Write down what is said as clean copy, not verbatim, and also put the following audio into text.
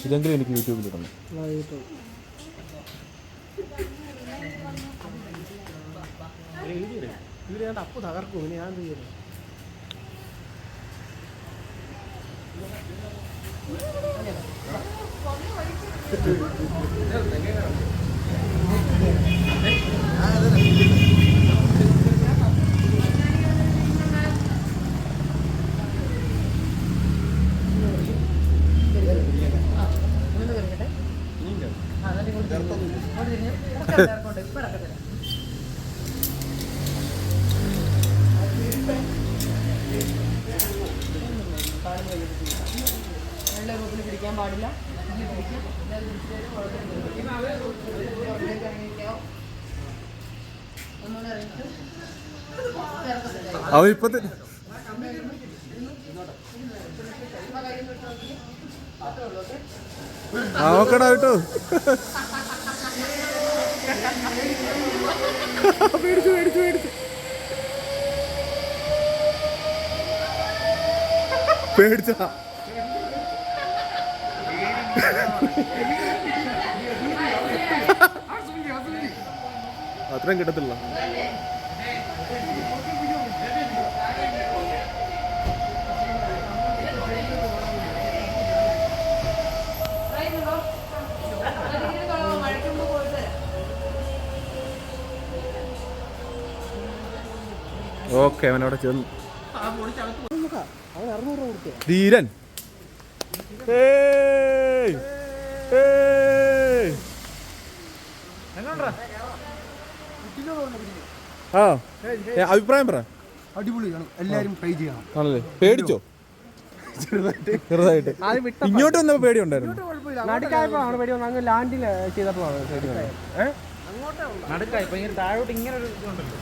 ഇതെങ്കിലും എനിക്ക് യൂട്യൂബിൽ ഇടണം. അപ്പ് തകർക്കും. ഇനി ഞാൻ ചെയ്യണം. പിടിക്കാൻ പാടില്ല. അവ ഇപ്പത്തെ നോക്കടാ കേട്ടോ. പേടിച്ചു പേടിച്ചു പേടിച്ചു പേടിച്ചാ. അത്രയും കിട്ടത്തില്ല. ഓക്കെ, അവനവിടെ ചെന്നു. ധീരൻ ആ അഭിപ്രായം പറ. അടിപൊളിയാണ്, എല്ലാരും ട്രൈ ചെയ്യണം. ആണല്ലേ? പേടിച്ചോ? ചെറുതായിട്ട്. ഇങ്ങോട്ട് വന്നപ്പോ പേടി ഉണ്ടായിരുന്നു. നടുക്കായപ്പോഴാണ് പേടി വന്നത്. അങ്ങ് ലാൻഡിൽ ചെയ്തപ്പോഴാണ് പേടി വന്നത്. നടുക്കായി ഭയങ്കര താഴോട്ട് ഇങ്ങനെ ഒരു ഇതുണ്ടല്ലോ.